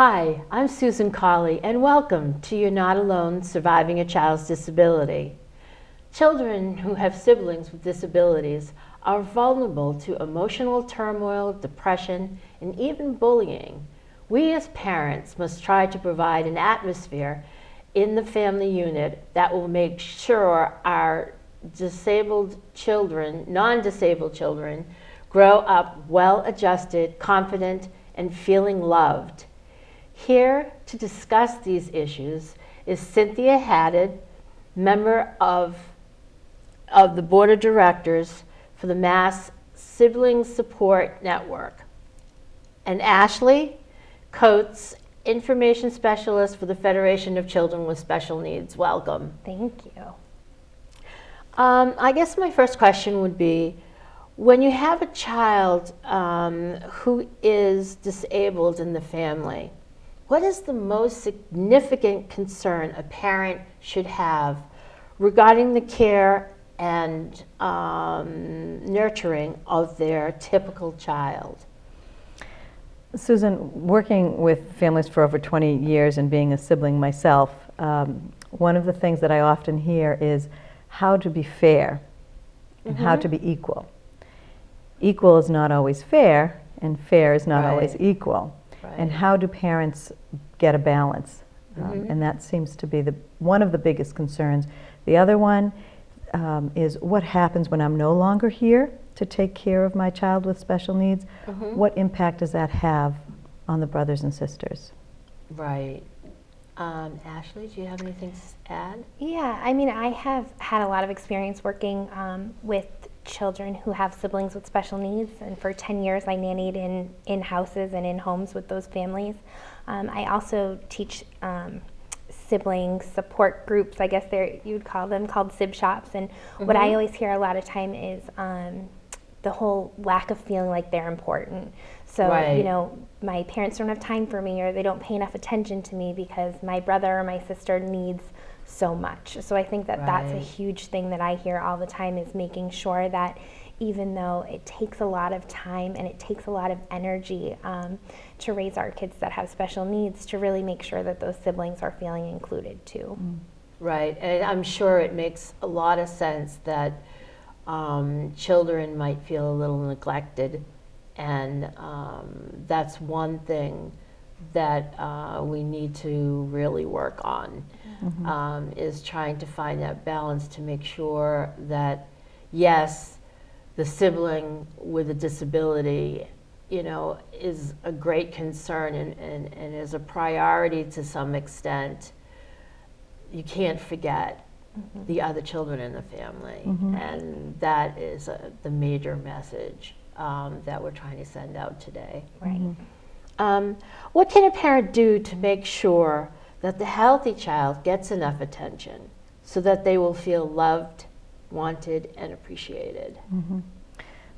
Hi, I'm Susan Colley, and welcome to You're Not Alone Surviving a Child's Disability. Children who have siblings with disabilities are vulnerable to emotional turmoil, depression, and even bullying. We as parents must try to provide an atmosphere in the family unit that will make sure our non-disabled children, grow up well-adjusted, confident, and feeling loved. Here to discuss these issues is Cynthia Haddad, member of the Board of Directors for the Mass Sibling Support Network, and Ashley Coates, Information Specialist for the Federation of Children with Special Needs. Welcome. Thank you. I guess my first question would be, when you have a child who is disabled in the family, what is the most significant concern a parent should have regarding the care and nurturing of their typical child? Susan, working with families for over 20 years and being a sibling myself, one of the things that I often hear is how to be fair and how to be equal. Equal is not always fair, and fair is not always equal. And how do parents get a balance? And that seems to be one of the biggest concerns. The other one is what happens when I'm no longer here to take care of my child with special needs? What impact does that have on the brothers and sisters? Right. Ashley, do you have anything to add? Yeah, I mean, I have had a lot of experience working with children who have siblings with special needs, and for 10 years I nannied in houses and in homes with those families. I also teach sibling support groups, I guess you would call them, called sib shops, and what I always hear a lot of time is the whole lack of feeling like they're important. So, you know, my parents don't have time for me, or they don't pay enough attention to me because my brother or my sister needs so much. So I think that that's a huge thing that I hear all the time, is making sure that even though it takes a lot of time and it takes a lot of energy to raise our kids that have special needs, to really make sure that those siblings are feeling included too. Right, and I'm sure it makes a lot of sense that children might feel a little neglected, and that's one thing that we need to really work on, is trying to find that balance to make sure that, yes, the sibling with a disability, you know, is a great concern and is a priority to some extent. You can't forget the other children in the family, and that is the major message that we're trying to send out today. Right. What can a parent do to make sure that the healthy child gets enough attention so that they will feel loved, wanted, and appreciated?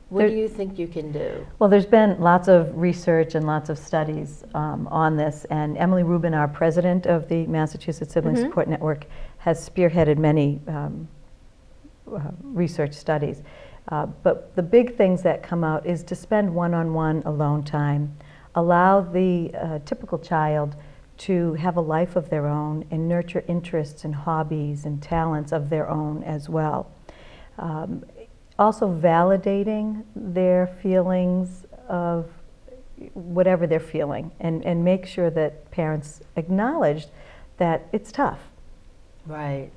What do you think you can do? Well, there's been lots of research and lots of studies on this, and Emily Rubin, our president of the Massachusetts Sibling Support Network, has spearheaded many research studies. But the big things that come out is to spend one-on-one alone time, allow the typical child to have a life of their own and nurture interests and hobbies and talents of their own as well. Also validating their feelings of whatever they're feeling, and make sure that parents acknowledge that it's tough. Right,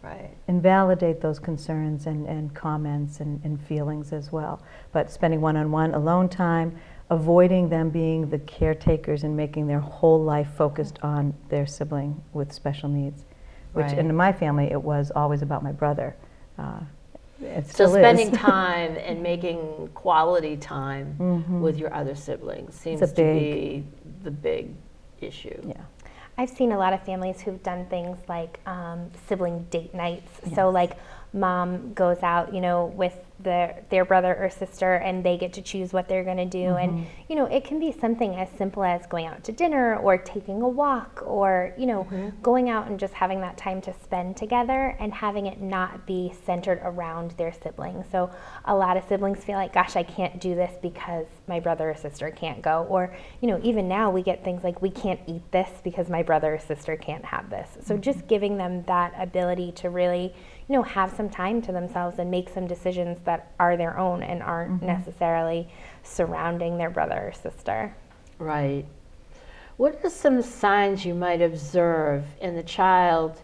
right. And validate those concerns and comments and feelings as well. But spending one-on-one alone time, avoiding them being the caretakers and making their whole life focused on their sibling with special needs. Which in my family, it was always about my brother. So spending time and making quality time with your other siblings seems to be the big issue. Yeah. I've seen a lot of families who've done things like sibling date nights. So like mom goes out, you know, with their brother or sister, and they get to choose what they're going to do. And it can be something as simple as going out to dinner or taking a walk, or going out and just having that time to spend together, and having it not be centered around their siblings. So a lot of siblings feel like, gosh, I can't do this because my brother or sister can't go, or even now we get things like, we can't eat this because my brother or sister can't have this. So just giving them that ability to really have some time to themselves and make some decisions that are their own and aren't necessarily surrounding their brother or sister. Right. What are some signs you might observe in the child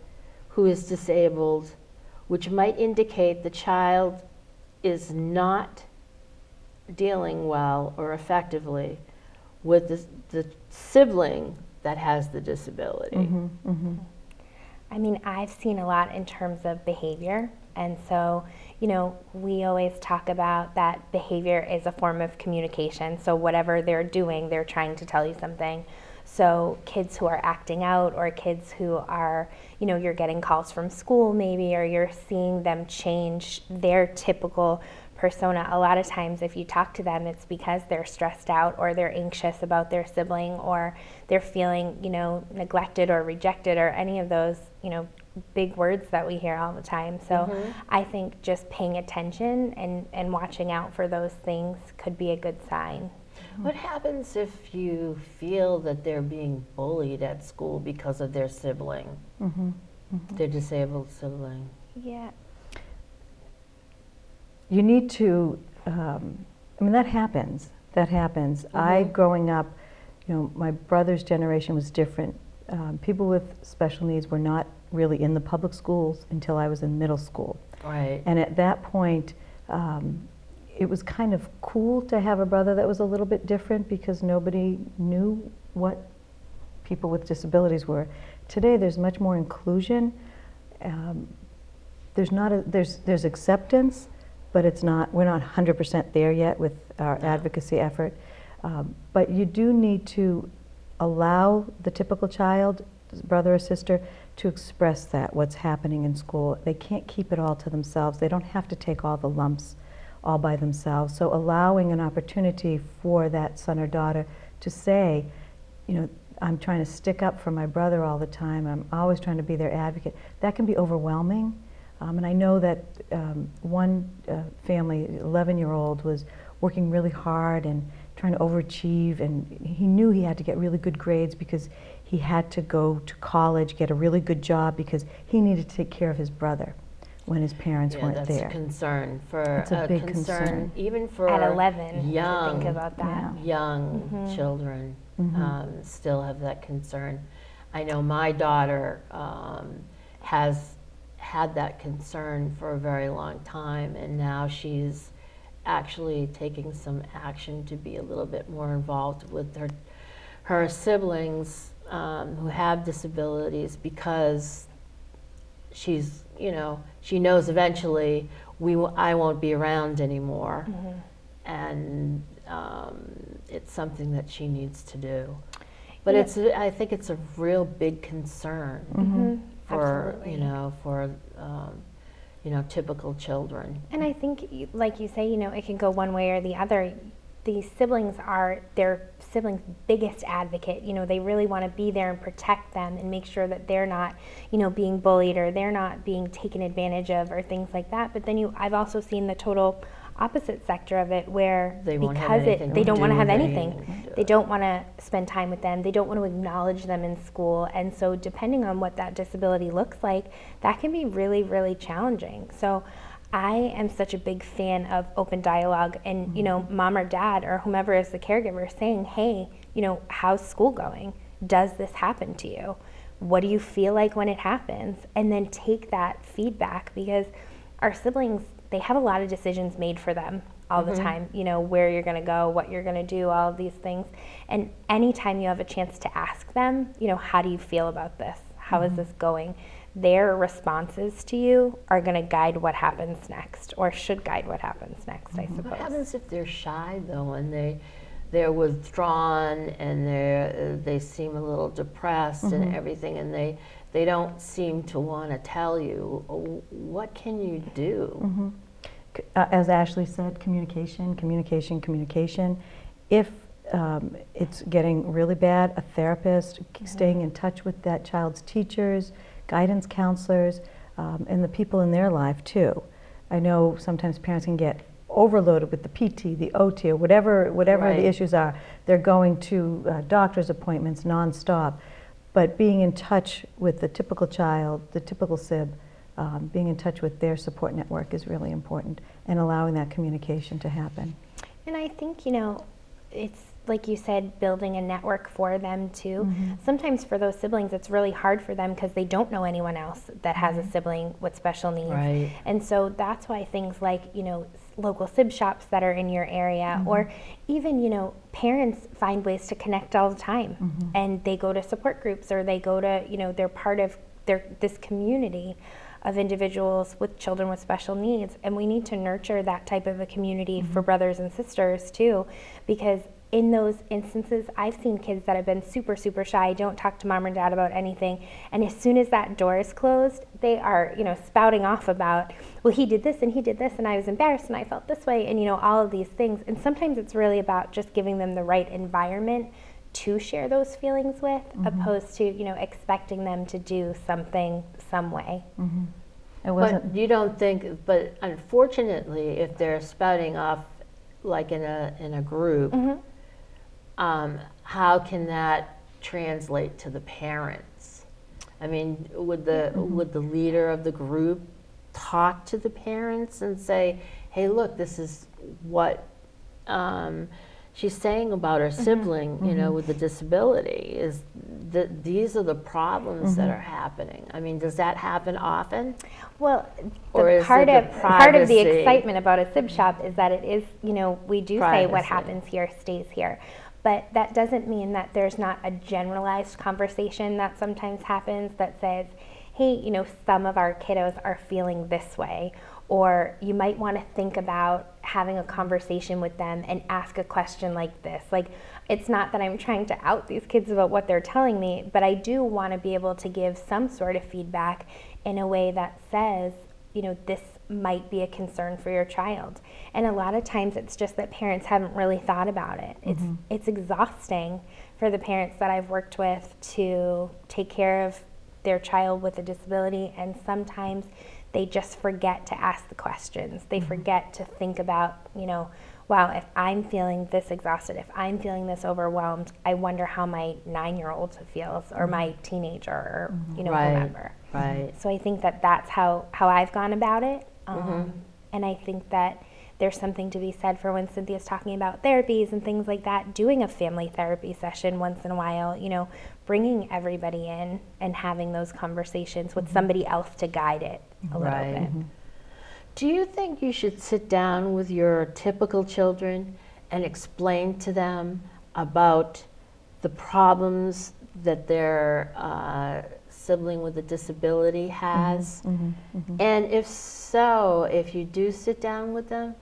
who is disabled, which might indicate the child is not dealing well or effectively with the sibling that has the disability? I mean, I've seen a lot in terms of behavior. And so, we always talk about that behavior is a form of communication. So whatever they're doing, they're trying to tell you something. So kids who are acting out, or kids who are, you're getting calls from school maybe, or you're seeing them change their typical persona. A lot of times if you talk to them, it's because they're stressed out, or they're anxious about their sibling, or they're feeling, neglected or rejected, or any of those, big words that we hear all the time. So I think just paying attention and watching out for those things could be a good sign. What happens if you feel that they're being bullied at school because of their sibling, their disabled sibling? Yeah. You need to, that happens. I, growing up, my brother's generation was different. People with special needs were not really in the public schools until I was in middle school. Right. And at that point, it was kind of cool to have a brother that was a little bit different, because nobody knew what people with disabilities were. Today, there's much more inclusion. There's acceptance, but we're not 100% there yet with our advocacy effort. But you do need to allow the typical child, brother or sister, to express what's happening in school. They can't keep it all to themselves. They don't have to take all the lumps all by themselves. So allowing an opportunity for that son or daughter to say, I'm trying to stick up for my brother all the time, I'm always trying to be their advocate, that can be overwhelming. And I know that one family, 11-year-old, was working really hard and trying to overachieve, and he knew he had to get really good grades because he had to go to college, get a really good job, because he needed to take care of his brother when his parents weren't that's there. A concern for It's a big concern. even for At 11, young, to think about that. young children still have that concern. I know my daughter has had that concern for a very long time, and now she's actually taking some action to be a little bit more involved with her siblings who have disabilities, because she's, she knows eventually I won't be around anymore, and it's something that she needs to do. But I think it's a real big concern for Absolutely. for typical children. And I think, like you say, it can go one way or the other. These siblings are their siblings' biggest advocate. They really want to be there and protect them and make sure that they're not, being bullied, or they're not being taken advantage of, or things like that. But then I've also seen the total opposite sector of it, where They won't have because anything they to don't do want to have with anything. They don't want to spend time with them. They don't want to acknowledge them in school. And so depending on what that disability looks like, that can be really, really challenging. So I am such a big fan of open dialogue, and mom or dad or whomever is the caregiver saying, hey, how's school going? Does this happen to you? What do you feel like when it happens? And then take that feedback, because our siblings, they have a lot of decisions made for them all the time, where you're going to go, what you're going to do, all of these things. And anytime you have a chance to ask them, how do you feel about this? How is this going? Their responses to you are going to guide what happens next, or should guide what happens next, I suppose. What happens if they're shy, though, and they're withdrawn, and they seem a little depressed and everything, and they don't seem to want to tell you? What can you do? As Ashley said, communication, communication, communication. If it's getting really bad, a therapist, staying in touch with that child's teachers, guidance counselors, and the people in their life too. I know sometimes parents can get overloaded with the PT, the OT, or whatever Right. the issues are. They're going to doctor's appointments nonstop. But being in touch with the typical child, the typical SIB, being in touch with their support network is really important, and allowing that communication to happen. And I think, it's like you said, building a network for them too. Sometimes for those siblings, it's really hard for them because they don't know anyone else that has a sibling with special needs. Right. And so that's why things like, local SIB shops that are in your area, or even, parents find ways to connect all the time. And they go to support groups, or they go to, they're part of this community of individuals with children with special needs. And we need to nurture that type of a community for brothers and sisters too, because in those instances, I've seen kids that have been super, super shy, don't talk to mom or dad about anything, and as soon as that door is closed, they are, spouting off about, well, he did this, and I was embarrassed, and I felt this way, and, all of these things. And sometimes it's really about just giving them the right environment to share those feelings with, opposed to, expecting them to do something some way. It wasn't. But you don't think, but unfortunately, if they're spouting off like in a group, how can that translate to the parents? I mean, would the leader of the group talk to the parents and say, hey, look, this is what she's saying about her sibling, with the disability, is that these are the problems that are happening. I mean, does that happen often? Well, Or is part it the of the privacy? excitement about a SIB shop is that it is, we do say what Privacy. happens here stays here. But that doesn't mean that there's not a generalized conversation that sometimes happens that says, hey, some of our kiddos are feeling this way. Or you might want to think about having a conversation with them and ask a question like this. Like, it's not that I'm trying to out these kids about what they're telling me, but I do want to be able to give some sort of feedback in a way that says, this might be a concern for your child. And a lot of times it's just that parents haven't really thought about it. It's exhausting for the parents that I've worked with to take care of their child with a disability, and sometimes they just forget to ask the questions. They forget to think about, wow, if I'm feeling this exhausted, if I'm feeling this overwhelmed, I wonder how my 9-year-old feels, or my teenager, or Right. whomever. Right. So I think that that's how I've gone about it. And I think that there's something to be said for when Cynthia's talking about therapies and things like that, doing a family therapy session once in a while, bringing everybody in and having those conversations with somebody else to guide it a little Right. bit. Do you think you should sit down with your typical children and explain to them about the problems that their sibling with a disability has? And if so, if you do sit down with them,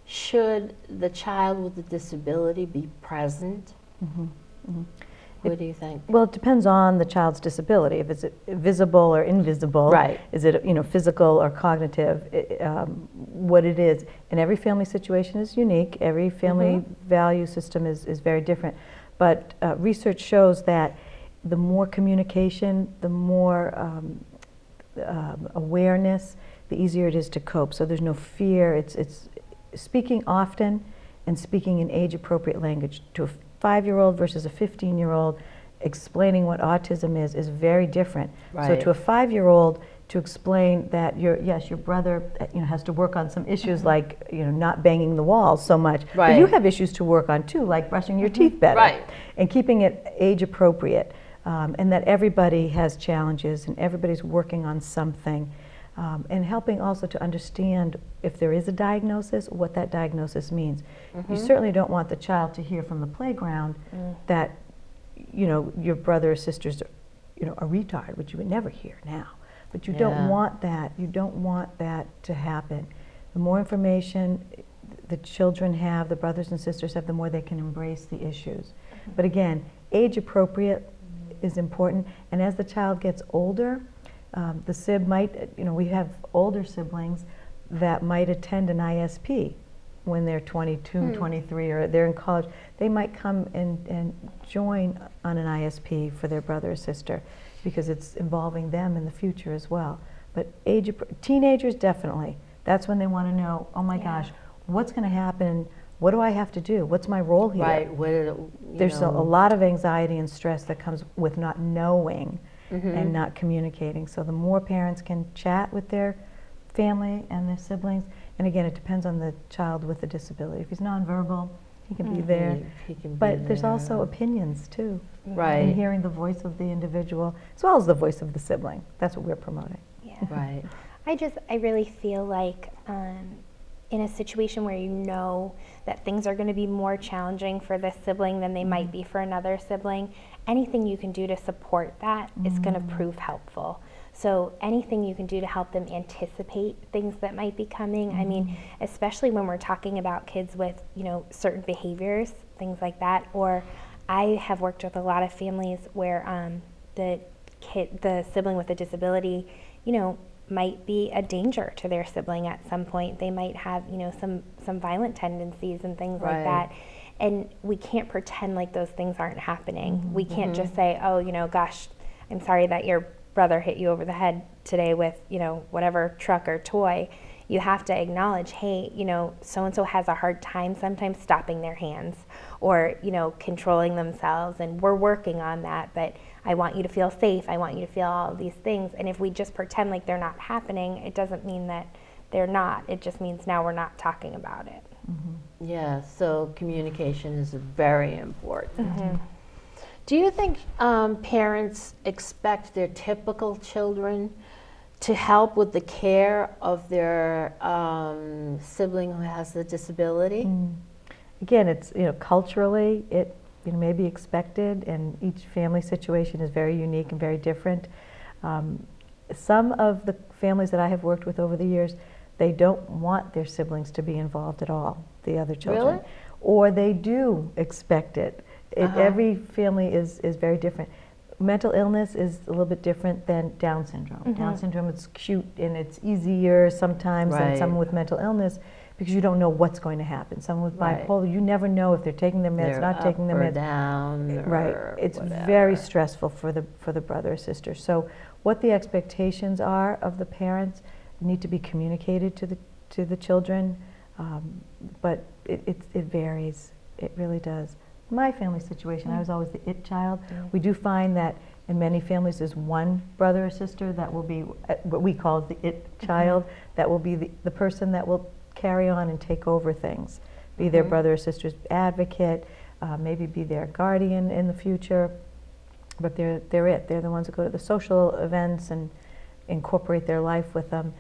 should the child with the disability be present? What do you think? Well, it depends on the child's disability. If it's visible or invisible. Right. Is it, physical or cognitive? What it is. And every family situation is unique. Every family value system is very different. But research shows that the more communication, the more awareness, the easier it is to cope. So there's no fear. It's speaking often and speaking in age-appropriate language. To a 5-year-old versus a 15-year-old, explaining what autism is very different. So Right. to a 5-year-old, to explain that your brother has to work on some issues like not banging the walls so much, but you Right. have issues to work on too, like brushing your teeth better, Right. and keeping it age appropriate, and that everybody has challenges and everybody's working on something. And helping also to understand if there is a diagnosis, what that diagnosis means. You certainly don't want the child to hear from the playground that, your brother or sister's, a retard, which you would never hear now. But you Yeah. don't want that. You don't want that to happen. The more information the children have, the brothers and sisters have, the more they can embrace the issues. But again, age appropriate is important. And as the child gets older, the SIB might, we have older siblings, that might attend an ISP when they're 22, 23, or they're in college. They might come and join on an ISP for their brother or sister because it's involving them in the future as well. But teenagers, definitely. That's when they want to know, oh my gosh, what's going to happen? What do I have to do? What's my role here? Right. There's a lot of anxiety and stress that comes with not knowing and not communicating. So the more parents can chat with their family and their siblings, and again, it depends on the child with a disability. If he's nonverbal, he can be there. But there's also opinions too. Right. And hearing the voice of the individual as well as the voice of the sibling. That's what we're promoting. Yeah. Right. I really feel like in a situation where you know that things are going to be more challenging for this sibling than they might be for another sibling, anything you can do to support that is going to prove helpful. So anything you can do to help them anticipate things that might be coming. I mean, especially when we're talking about kids with, certain behaviors, things like that. Or I have worked with a lot of families where the sibling with a disability, might be a danger to their sibling at some point. They might have, some violent tendencies and things like that. And we can't pretend like those things aren't happening. We can't just say, oh, gosh, I'm sorry that your brother hit you over the head today with, whatever truck or toy. You have to acknowledge, hey, so-and-so has a hard time sometimes stopping their hands or, controlling themselves, and we're working on that, but I want you to feel safe. I want you to feel all of these things. And if we just pretend like they're not happening, it doesn't mean that they're not. It just means now we're not talking about it. Yeah, so communication is very important. Do you think parents expect their typical children to help with the care of their sibling who has a disability? Again, it's culturally it may be expected, and each family situation is very unique and very different. Some of the families that I have worked with over the years, they don't want their siblings to be involved at all, the other children. Really? Or they do expect it. Every family is very different. Mental illness is a little bit different than Down syndrome. Down syndrome is cute and it's easier sometimes than someone with mental illness because you don't know what's going to happen. Someone with bipolar, you never know if they're taking their meds, not taking their meds. Down, or It's whatever. very stressful for the brother or sister. So what the expectations are of the parents need to be communicated to the children, but it varies. It really does. My family situation, I was always the it child. We do find that in many families there's one brother or sister that will be what we call the it child, that will be the person that will carry on and take over things, be their brother or sister's advocate, maybe be their guardian in the future, but they're the ones that go to the social events and incorporate their life with them.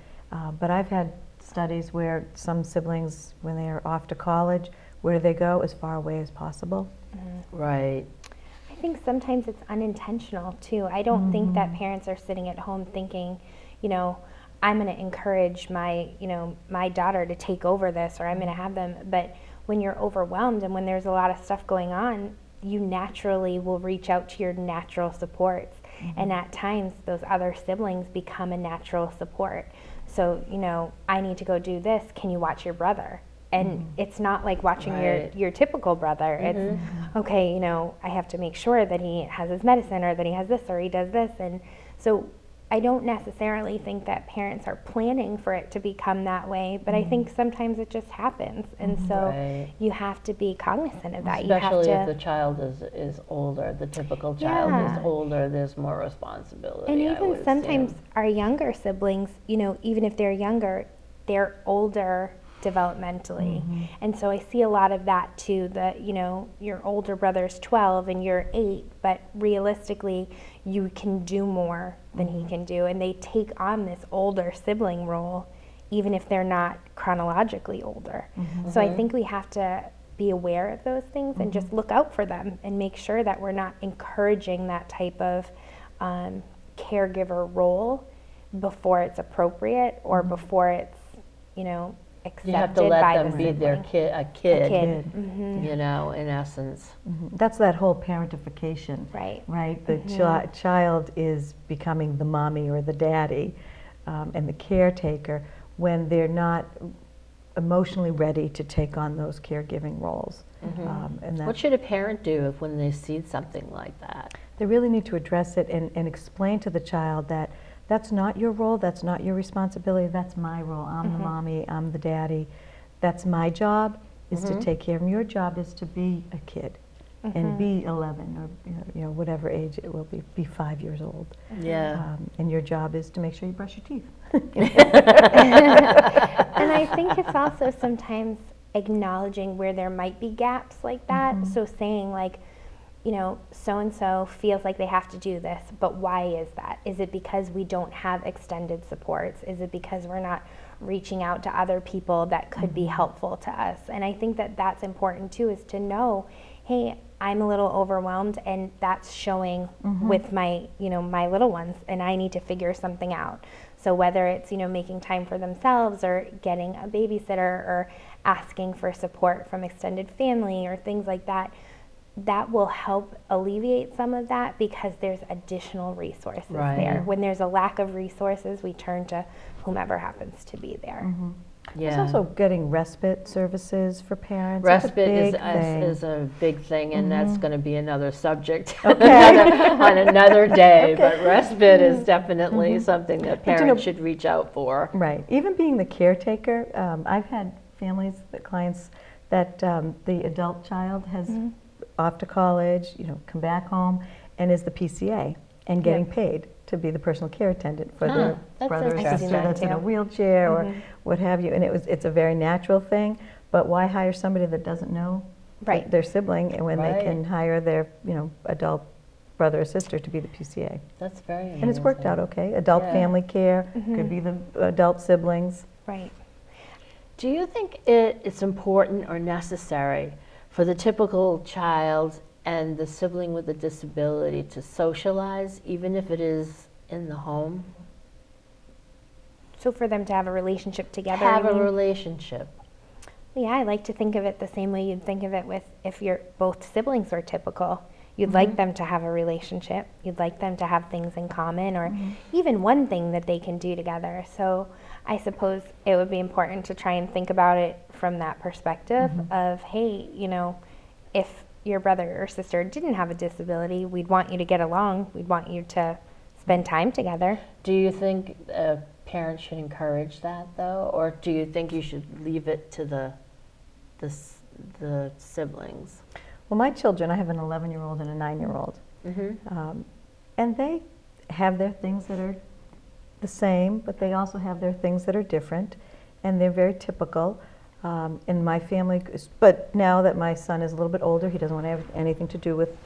But I've had studies where some siblings, when they are off to college, where do they go? As far away as possible. Right. I think sometimes it's unintentional too. I don't think that parents are sitting at home thinking, I'm going to encourage my, my daughter to take over this, or I'm going to have them. But when you're overwhelmed and when there's a lot of stuff going on, you naturally will reach out to your natural supports. And at times, those other siblings become a natural support. So, I need to go do this. Can you watch your brother? And it's not like watching your typical brother. It's, okay, I have to make sure that he has his medicine, or that he has this, or he does this. And so I don't necessarily think that parents are planning for it to become that way, but I think sometimes it just happens. And so you have to be cognizant of that. Especially you have if the child is older, the typical child is older, there's more responsibility. And I would even sometimes assume. our younger siblings, even if they're younger, they're older developmentally. And so I see a lot of that too, that your older brother's 12 and you're 8, but realistically you can do more than he can do, and they take on this older sibling role even if they're not chronologically older. So I think we have to be aware of those things and just look out for them and make sure that we're not encouraging that type of caregiver role before it's appropriate or before it's accepted. You have to let by them the be their sibling. a kid, Mm-hmm. in essence. That's that whole parentification. Right. The child is becoming the mommy or the daddy and the caretaker, when they're not emotionally ready to take on those caregiving roles. And What that should a parent do when they see something like that? they really need to address it and explain to the child that that's not your role, that's not your responsibility, that's my role. I'm the mommy, I'm the daddy. That's my job, is to take care of them. Your job is to be a kid and be 11 or whatever age it will be 5 years old. Yeah. And your job is to make sure you brush your teeth. And I think it's also sometimes acknowledging where there might be gaps like that. So saying like, you know, so-and-so feels like they have to do this, but why is that? Is it because we don't have extended supports? Is it because we're not reaching out to other people that could be helpful to us? And I think that that's important too, is to know, hey, I'm a little overwhelmed and that's showing with my, you know, my little ones, and I need to figure something out. So whether it's, you know, making time for themselves or getting a babysitter or asking for support from extended family or things like that, that will help alleviate some of that because there's additional resources there. When there's a lack of resources, we turn to whomever happens to be there. Yeah. There's also getting respite services for parents. That's a Respite big thing. is a big thing, and that's going to be another subject Okay. on another day. But respite is definitely something that But, you know, parents should reach out for. Right. Even being the caretaker, I've had families, clients that the adult child has off to college, you know, come back home, and is the PCA and getting paid to be the personal care attendant for their that's brother or interesting. sister that's in a wheelchair or what have you. And it's a very natural thing. But why hire somebody that doesn't know their sibling, and when they can hire their, you know, adult brother or sister to be the PCA? That's very amazing. And it's worked out okay. Adult family care could be the adult siblings. Right. Do you think it's important or necessary for the typical child and the sibling with a disability to socialize, even if it is in the home? So for them to have a relationship together. Have you a mean? relationship. Yeah, I like to think of it the same way you'd think of it with if your both siblings are typical. You'd like them to have a relationship. You'd like them to have things in common or even one thing that they can do together. So I suppose it would be important to try and think about it from that perspective of, hey, you know, if your brother or sister didn't have a disability, we'd want you to get along. We'd want you to spend time together. Do you think parents should encourage that, though? Or do you think you should leave it to the siblings? Well, my children, I have an 11-year-old and a 9-year-old. And they have their things that are the same, but they also have their things that are different, and they're very typical. In my family, but now that my son is a little bit older, he doesn't want to have anything to do with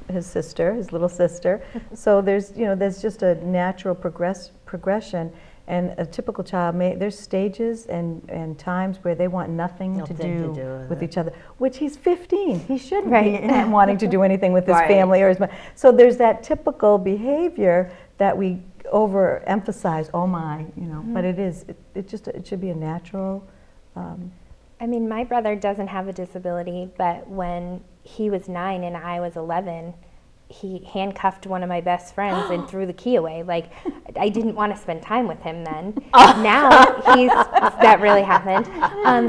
his sister, his little sister. So there's, you know, there's just a natural progression. And a typical child, there's stages and times where they want nothing to do with each other, which he's 15. He shouldn't be wanting to do anything with his family or his mom. So there's that typical behavior that we overemphasize, oh my, you know, but it should be a natural. I mean, my brother doesn't have a disability, but when he was 9 and I was 11, he handcuffed one of my best friends and threw the key away. Like, I didn't want to spend time with him then. Now that really happened.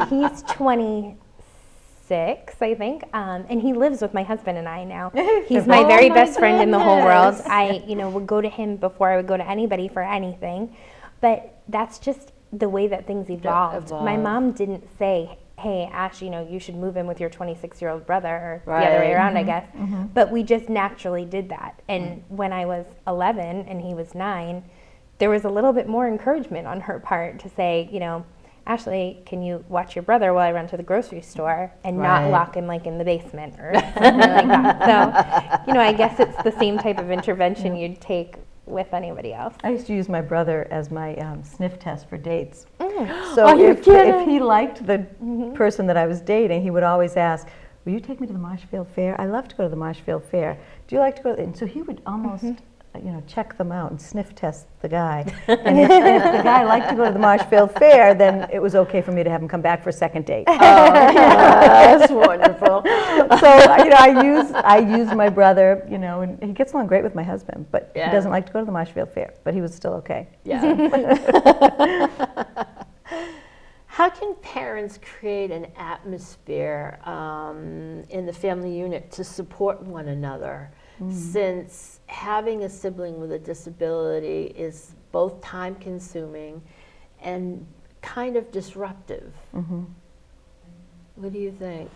He's 26, I think, and he lives with my husband and I now. He's my very best friend in the whole world. I, you know, would go to him before I would go to anybody for anything. But that's just the way that things evolved. My mom didn't say, hey, Ash, you know, you should move in with your 26-year-old brother, or the other way around, I guess. But we just naturally did that. And when I was 11 and he was 9, there was a little bit more encouragement on her part to say, you know, Ashley, can you watch your brother while I run to the grocery store and not lock him like in the basement or something like that. So, you know, I guess it's the same type of intervention you'd take with anybody else. I used to use my brother as my sniff test for dates. So if he liked the person that I was dating, he would always ask, will you take me to the Marshfield Fair? I love to go to the Marshfield Fair. Do you like to go? And so he would almost you know, check them out and sniff test the guy. And if the guy liked to go to the Marshfield Fair, then it was okay for me to have him come back for a second date. That's wonderful. So, you know, I use my brother, you know, and he gets along great with my husband, but he doesn't like to go to the Marshfield Fair, but he was still okay. Yeah. How can parents create an atmosphere in the family unit to support one another? Since having a sibling with a disability is both time consuming and kind of disruptive. What do you think?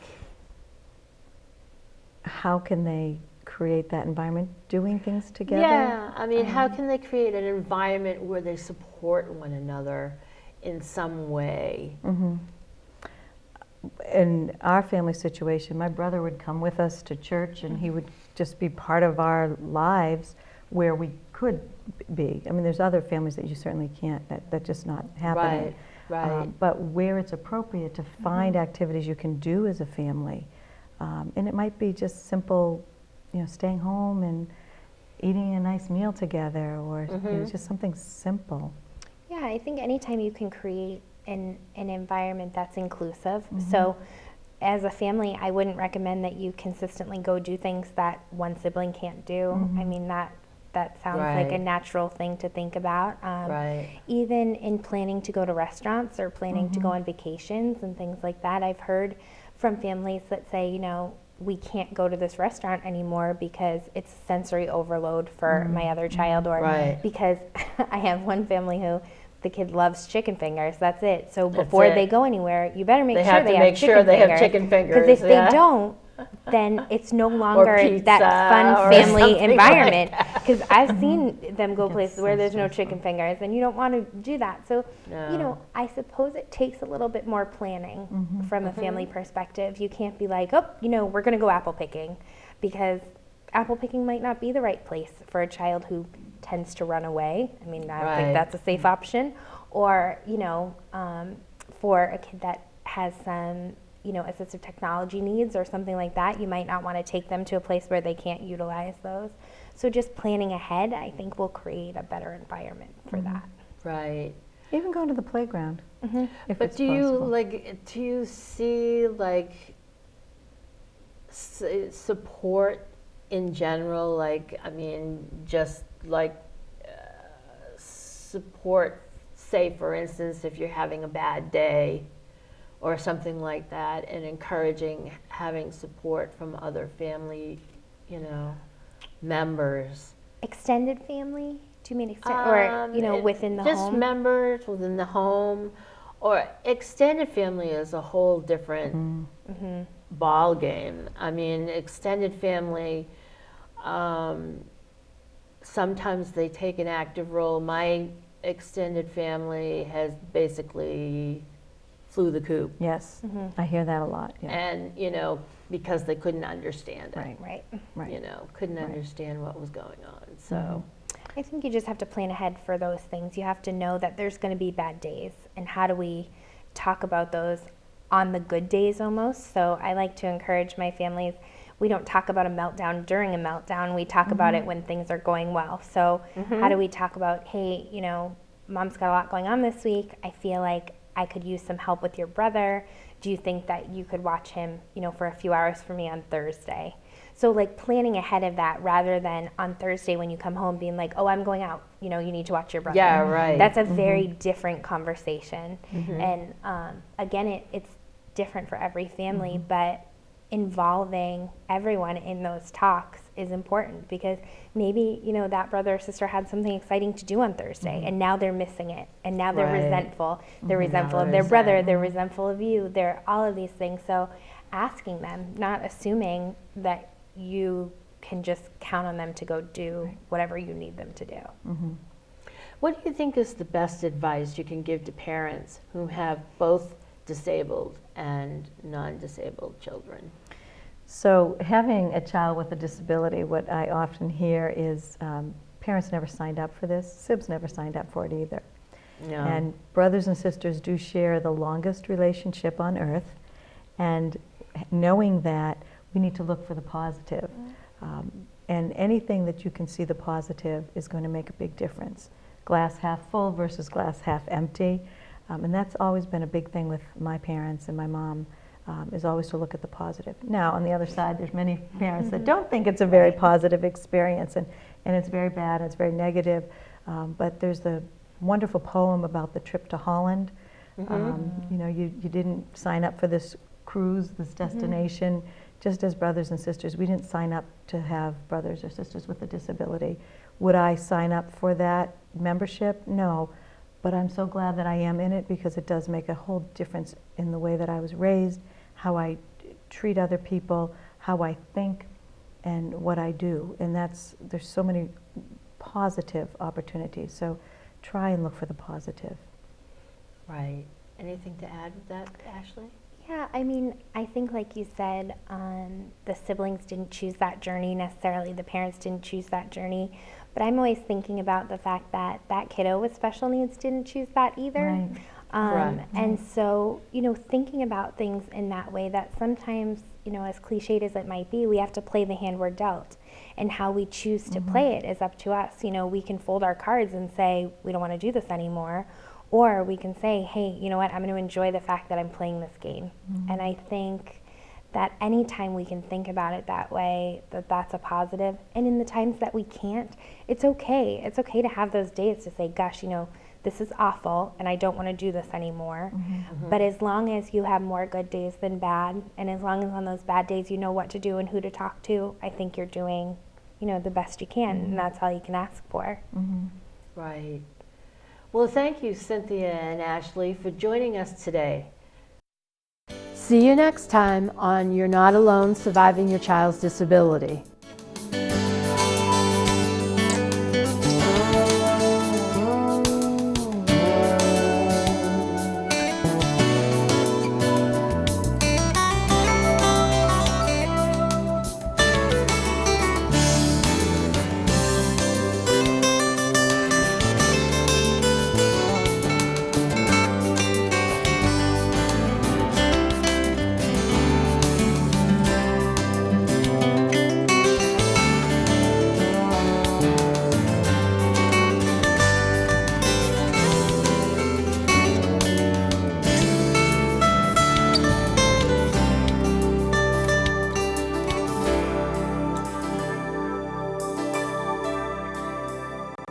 How can they create that environment? Doing things together? Yeah, I mean, how can they create an environment where they support one another in some way? In our family situation, my brother would come with us to church and he would just be part of our lives where we could be. I mean, there's other families that you certainly can't, that's just not happening. Right. But where it's appropriate to find activities you can do as a family. And it might be just simple, staying home and eating a nice meal together, or just something simple. Yeah, I think anytime you can create an environment that's inclusive. So as a family, I wouldn't recommend that you consistently go do things that one sibling can't do. I mean, that sounds like a natural thing to think about. Even in planning to go to restaurants or planning to go on vacations and things like that, I've heard from families that say, we can't go to this restaurant anymore because it's sensory overload for my other child, or because I have one family who the kid loves chicken fingers. That's it. So before they go anywhere, you better make sure they have chicken fingers. Because if they don't, then it's no longer that fun family environment. Because I've seen them go places where there's no chicken fingers, and you don't want to do that. So, I suppose it takes a little bit more planning from a family perspective. You can't be like, we're going to go apple picking, because apple picking might not be the right place for a child who tends to run away. I mean, I don't think that's a safe option. Or, for a kid that has some assistive technology needs or something like that, you might not want to take them to a place where they can't utilize those. So just planning ahead, I think, will create a better environment for that. Right. Even going to the playground, if But it's do possible. you see support in general? Support, say for instance, if you're having a bad day or something like that, and encouraging having support from other family, members. Extended family? Do you mean or within the home? Just members within the home, or extended family is a whole different ball game. I mean, extended family, sometimes they take an active role. My extended family has basically flew the coop. Yes, I hear that a lot. Yeah. And, because they couldn't understand it. Right. Couldn't understand what was going on. So I think you just have to plan ahead for those things. You have to know that there's going to be bad days, and how do we talk about those on the good days almost. So I like to encourage my families, we don't talk about a meltdown during a meltdown, we talk about it when things are going well. So how do we talk about, hey, mom's got a lot going on this week, I feel like I could use some help with your brother. Do you think that you could watch him, for a few hours for me on Thursday? So planning ahead of that, rather than on Thursday when you come home being like, oh, I'm going out, you need to watch your brother. Yeah, right. That's a very different conversation. And again, it's different for every family, but involving everyone in those talks is important, because maybe that brother or sister had something exciting to do on Thursday and now they're missing it, and now they're resentful. They're resentful of their brother, they're resentful of you, they're all of these things. So asking them, not assuming that you can just count on them to go do whatever you need them to do. what do you think is the best advice you can give to parents who have both disabled and non-disabled children? So having a child with a disability, what I often hear is parents never signed up for this, sibs never signed up for it either. No. And brothers and sisters do share the longest relationship on earth, and knowing that, we need to look for the positive. And anything that you can see the positive is going to make a big difference. Glass half full versus glass half empty. And that's always been a big thing with my parents and my mom, is always to look at the positive. Now, on the other side, there's many parents that don't think it's a very positive experience, and it's very bad, and it's very negative. But there's the wonderful poem about the trip to Holland, You know, you didn't sign up for this cruise, this destination, just as brothers and sisters. We didn't sign up to have brothers or sisters with a disability. Would I sign up for that membership? No, but I'm so glad that I am in it because it does make a whole difference in the way that I was raised, how I treat other people, how I think, and what I do. And there's so many positive opportunities. So try and look for the positive. Right. Anything to add with that, Ashley? Yeah, I mean, I think like you said, the siblings didn't choose that journey necessarily, the parents didn't choose that journey, but I'm always thinking about the fact that that kiddo with special needs didn't choose that either. Right. Correct. And so, you know, thinking about things in that way, that sometimes, you know, as cliched as it might be, we have to play the hand we're dealt. And how we choose to play it is up to us. You know, we can fold our cards and say, we don't want to do this anymore. Or we can say, hey, you know what, I'm going to enjoy the fact that I'm playing this game. And I think that anytime we can think about it that way, that's a positive. And in the times that we can't, it's okay. It's okay to have those days to say, gosh, you know, this is awful and I don't want to do this anymore. But as long as you have more good days than bad, and as long as on those bad days you know what to do and who to talk to, I think you're doing, you know, the best you can. And that's all you can ask for. Right. Well, thank you, Cynthia and Ashley, for joining us today. See you next time on You're Not Alone Surviving Your Child's Disability.